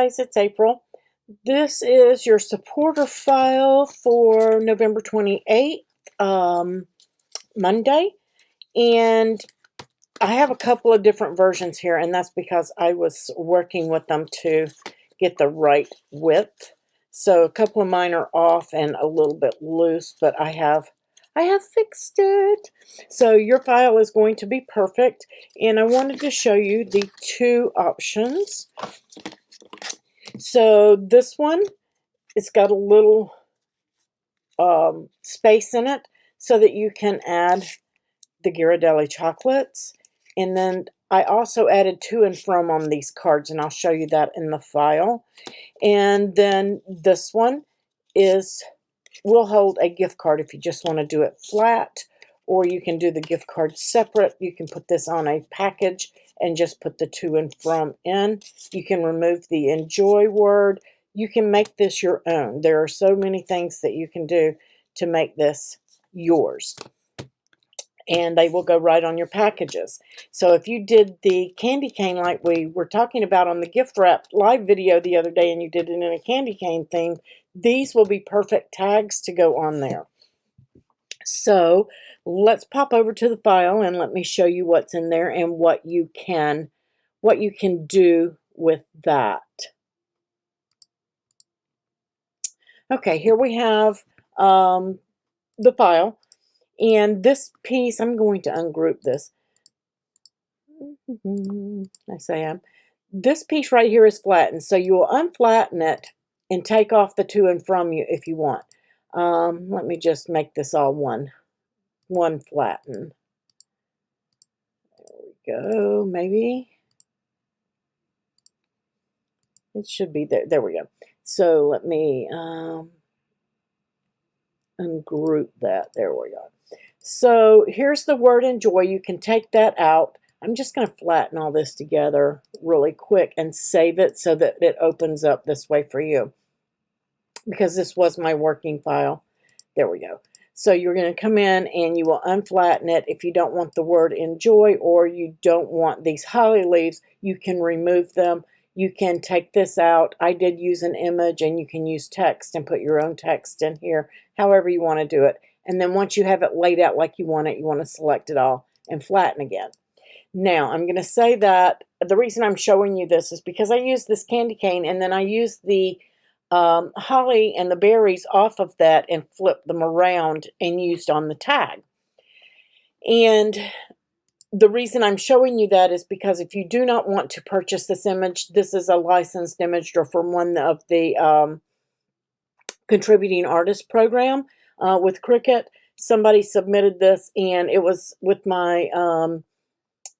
guys, it's April. This is your supporter file for November 28th, Monday. And I have a couple of different versions here, and that's because I was working with them to get the right width. So a couple of mine are off and a little bit loose, but I have fixed it. So your file is going to be perfect. And I wanted to show you the two options. So this one, it's got a little space in it so that you can add the Ghirardelli chocolates. And then I also added to and from on these cards, and I'll show you that in the file. And then this one will hold a gift card if you just want to do it flat, or you can do the gift card separate. You can put this on a package and just put the to and from in. You can remove the enjoy word. You can make this your own. There are so many things that you can do to make this yours. And they will go right on your packages. So if you did the candy cane like we were talking about on the gift wrap live video the other day, and you did it in a candy cane theme, these will be perfect tags to go on there. So let's pop over to the file and let me show you what's in there and what you can do with that. Okay, here we have the file. And this piece, I'm going to ungroup this. I say I'm. This piece right here is flattened, so you will unflatten it and take off the to and from you if you want. Let me just make this all one flatten. There we go. Maybe it should be there. There we go. So let me ungroup that. There we go. So here's the word enjoy. You can take that out. I'm just going to flatten all this together really quick and save it so that it opens up this way for you, because this was my working file. There we go. So you're going to come in and you will unflatten it. If you don't want the word enjoy, or you don't want these holly leaves, you can remove them. You can take this out. I did use an image, and you can use text and put your own text in here, however you want to do it. And then once you have it laid out like you want to select it all and flatten again. Now, I'm going to say that the reason I'm showing you this is because I used this candy cane, and then I used the holly and the berries off of that and flipped them around and used on the tag. And the reason I'm showing you that is because if you do not want to purchase this image, this is a licensed image from one of the contributing artist program with Cricut. Somebody submitted this, and it was with my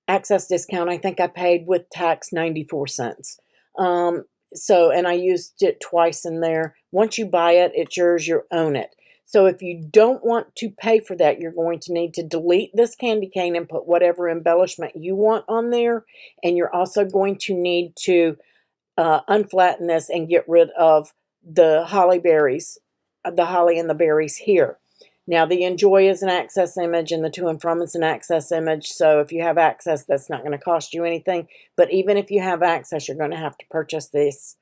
access discount. I think I paid with tax 94 cents. And I used it twice in there. Once you buy it, it's yours, you own it. So if you don't want to pay for that, you're going to need to delete this candy cane and put whatever embellishment you want on there. And you're also going to need to unflatten this and get rid of the holly berries, the holly and the berries here. Now, the enjoy is an access image, and the to and from is an access image. So if you have access, that's not going to cost you anything. But even if you have access, you're going to have to purchase this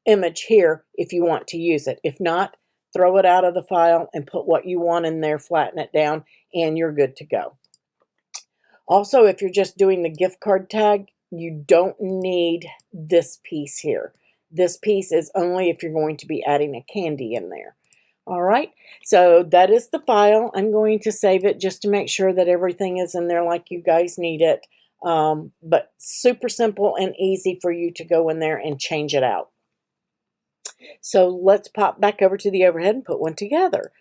image here if you want to use it. If not, throw it out of the file and put what you want in there, flatten it down, and you're good to go. Also, if you're just doing the gift card tag, you don't need this piece here. This piece is only if you're going to be adding a candy in there. All right, so that is the file. I'm going to save it just to make sure that everything is in there like you guys need it. But super simple and easy for you to go in there and change it out. So let's pop back over to the overhead and put one together.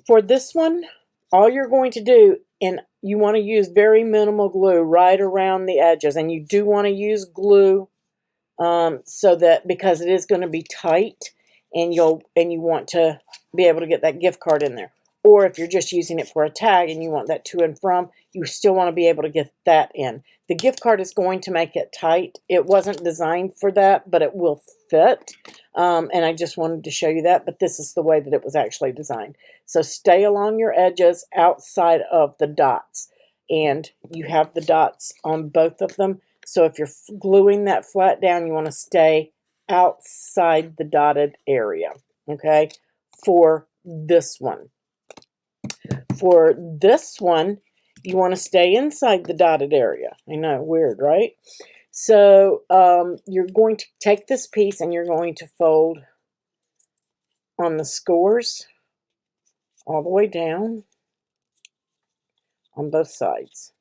For this one, all you're going to do, and you want to use very minimal glue right around the edges, and you do want to use glue so that, because it is going to be tight, and you want to be able to get that gift card in there. Or if you're just using it for a tag and you want that to and from, you still want to be able to get that in. The gift card is going to make it tight. It wasn't designed for that, but it will fit. And I just wanted to show you that, but this is the way that it was actually designed. So stay along your edges outside of the dots. And you have the dots on both of them. So if you're gluing that flat down, you want to stay outside the dotted area, okay, for this one. For this one, you want to stay inside the dotted area. I know, weird, right? So you're going to take this piece and you're going to fold on the scores all the way down on both sides.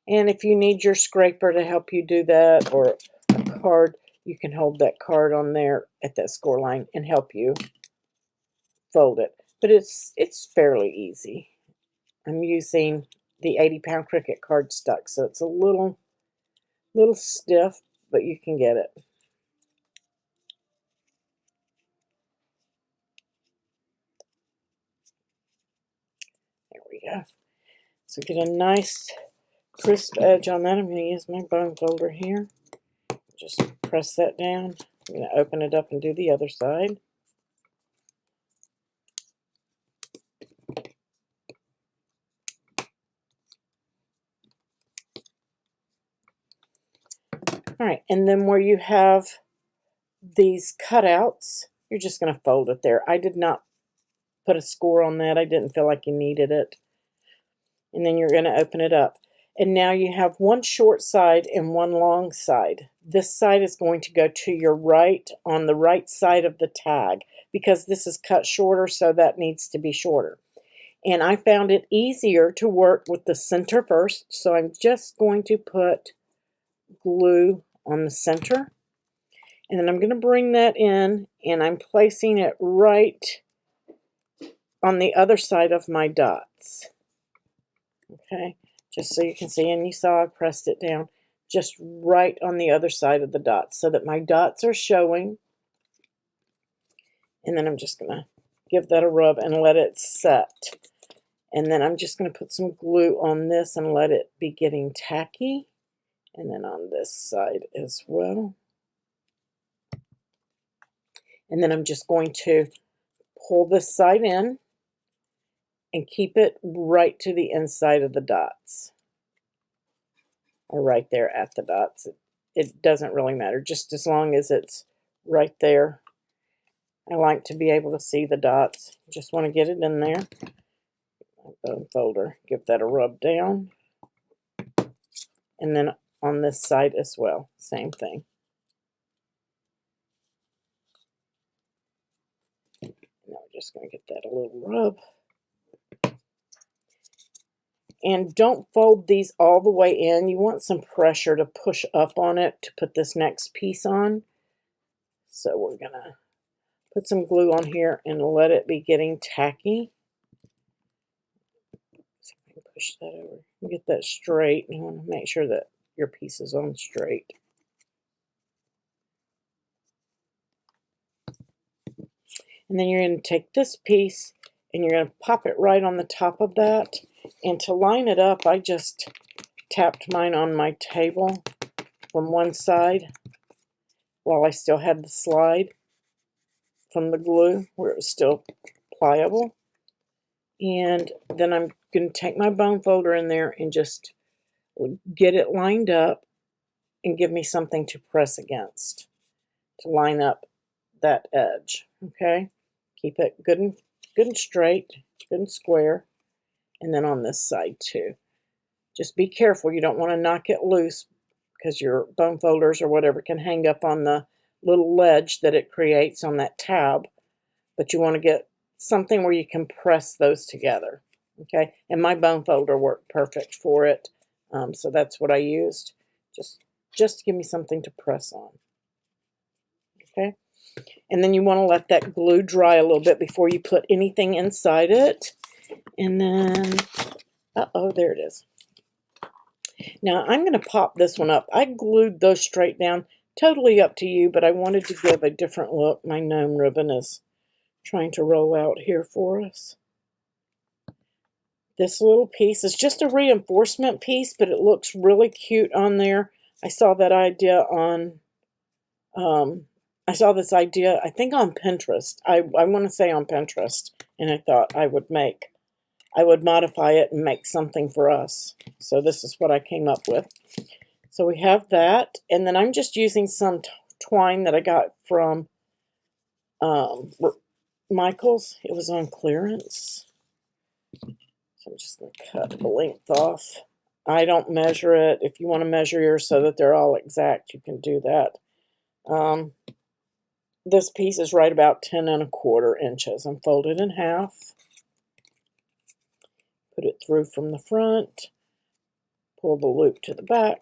And if you need your scraper to help you do that, or a card, you can hold that card on there at that score line and help you fold it. But it's fairly easy. I'm using the 80-pound Cricut cardstock, so it's a little stiff, but you can get it. There we go. So get a nice crisp edge on that. I'm going to use my bone folder here. Just press that down. I'm going to open it up and do the other side. All right, and then where you have these cutouts, you're just going to fold it there. I did not put a score on that. I didn't feel like you needed it. And then you're going to open it up. And now you have one short side and one long side. This side is going to go to your right, on the right side of the tag, because this is cut shorter, so that needs to be shorter. And I found it easier to work with the center first, so I'm just going to put glue on the center. And then I'm going to bring that in, and I'm placing it right on the other side of my dots. Okay, just so you can see, and you saw I pressed it down just right on the other side of the dots so that my dots are showing. And then I'm just going to give that a rub and let it set. And then I'm just going to put some glue on this and let it be getting tacky. And then on this side as well. And then I'm just going to pull this side in and keep it right to the inside of the dots. Or right there at the dots. It doesn't really matter, just as long as it's right there. I like to be able to see the dots. Just want to get it in there. Bone folder, give that a rub down. And then on this side as well, same thing. Now we're just going to get that a little rub. And don't fold these all the way in. You want some pressure to push up on it to put this next piece on. So we're going to put some glue on here and let it be getting tacky. So I can push that over. Get that straight. You want to make sure that your piece is on straight. And then you're going to take this piece and you're going to pop it right on the top of that. And to line it up, I just tapped mine on my table from one side while I still had the slide from the glue where it was still pliable. And then I'm going to take my bone folder in there and just get it lined up and give me something to press against to line up that edge. Okay, keep it good and straight, good and square. And then on this side too. Just be careful. You don't want to knock it loose because your bone folders or whatever can hang up on the little ledge that it creates on that tab. But you want to get something where you can press those together. Okay, and my bone folder worked perfect for it. So that's what I used. Just to give me something to press on. Okay, and then you want to let that glue dry a little bit before you put anything inside it. And then, uh-oh, there it is. Now I'm going to pop this one up. I glued those straight down. Totally up to you, but I wanted to give a different look. My gnome ribbon is trying to roll out here for us. This little piece is just a reinforcement piece, but it looks really cute on there. I saw that idea on, I saw this idea, I think on Pinterest. I want to say on Pinterest, and I thought I would modify it and make something for us. So this is what I came up with. So we have that, and then I'm just using some twine that I got from Michael's. It was on clearance. So I'm just going to cut the length off. I don't measure it. If you want to measure yours so that they're all exact, you can do that. This piece is right about 10 1/4 inches. I'm folded in half. Put it through from the front. Pull the loop to the back.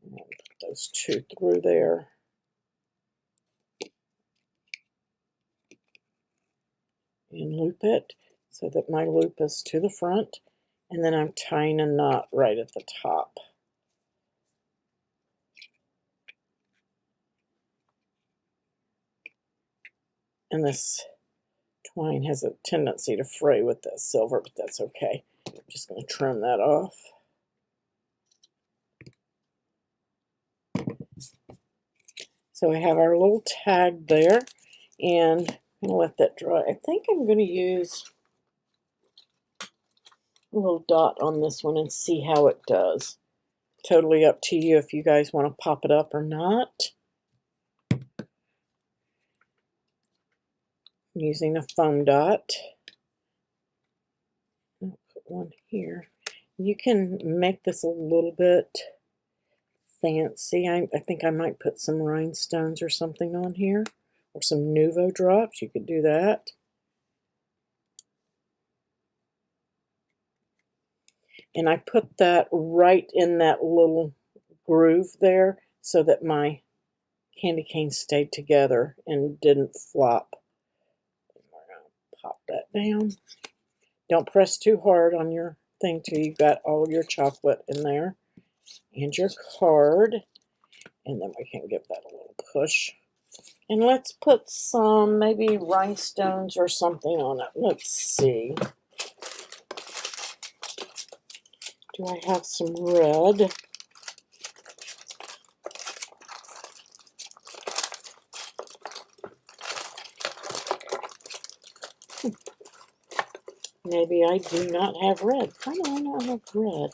And put those two through there. And loop it so that my loop is to the front. And then I'm tying a knot right at the top. And this twine has a tendency to fray with that silver, but that's okay. I'm just going to trim that off. So we have our little tag there, and I'm going to let that dry. I think I'm going to use a little dot on this one and see how it does. Totally up to you if you guys want to pop it up or not. I'm using a foam dot. I'll put one here. You can make this a little bit fancy. I think I might put some rhinestones or something on here, or some Nouveau drops. You could do that. And I put that right in that little groove there so that my candy cane stayed together and didn't flop. We're going to pop that down. Don't press too hard on your thing till you've got all of your chocolate in there and your card. And then we can give that a little push. And let's put some maybe rhinestones or something on it. Let's see. Do I have some red? Maybe I do not have red. How do I not have red?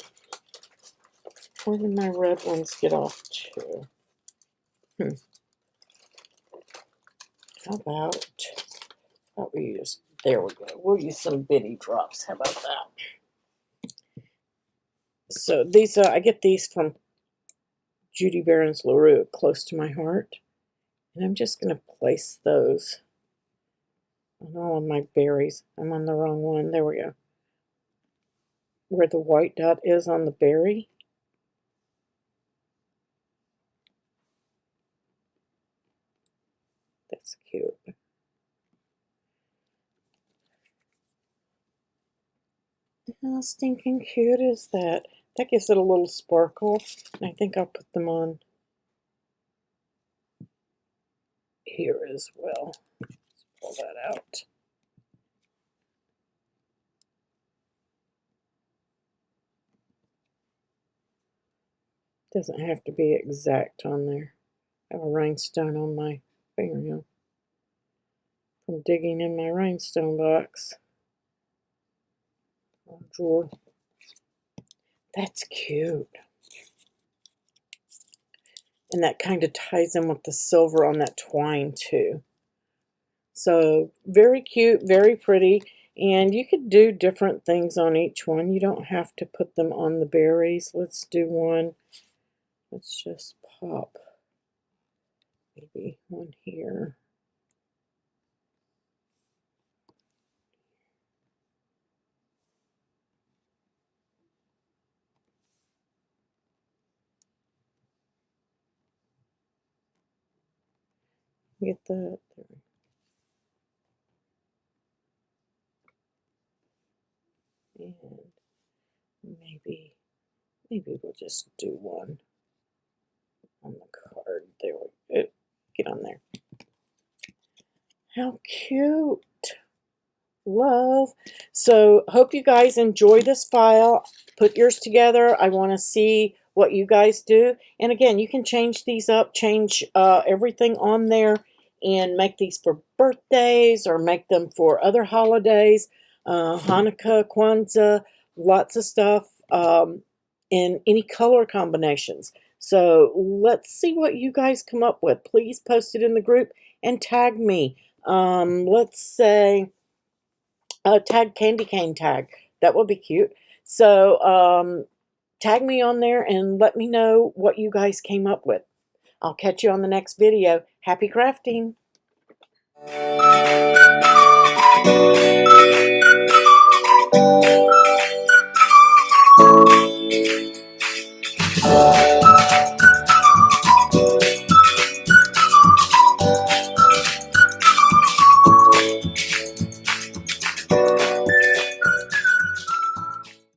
Where did my red ones get off to? How about we use, there we go. We'll use some bitty drops. How about that? So these, I get these from Judy Barron's LaRue, close to my heart. And I'm just going to place those on all of my berries. I'm on the wrong one. There we go. Where the white dot is on the berry. That's cute. How stinking cute is that? That gives it a little sparkle. And I think I'll put them on here as well. Let's pull that out. Doesn't have to be exact on there. I have a rhinestone on my fingernail from digging in my rhinestone box or drawer. That's cute. And that kind of ties in with the silver on that twine too. So very cute, very pretty. And you could do different things on each one. You don't have to put them on the berries. Let's do one. Let's just pop maybe one here. Get that there. And maybe we'll just do one on the card. There we go. Get on there. How cute. Love. So hope you guys enjoy this file. Put yours together. I want to see what you guys do. And again, you can change these up, change everything on there, and make these for birthdays or make them for other holidays. Hanukkah, Kwanzaa, lots of stuff. in any color combinations. So let's see what you guys come up with. Please post it in the group and tag me. Let's say tag candy cane tag. That would be cute. So tag me on there and let me know what you guys came up with. I'll catch you on the next video. Happy crafting!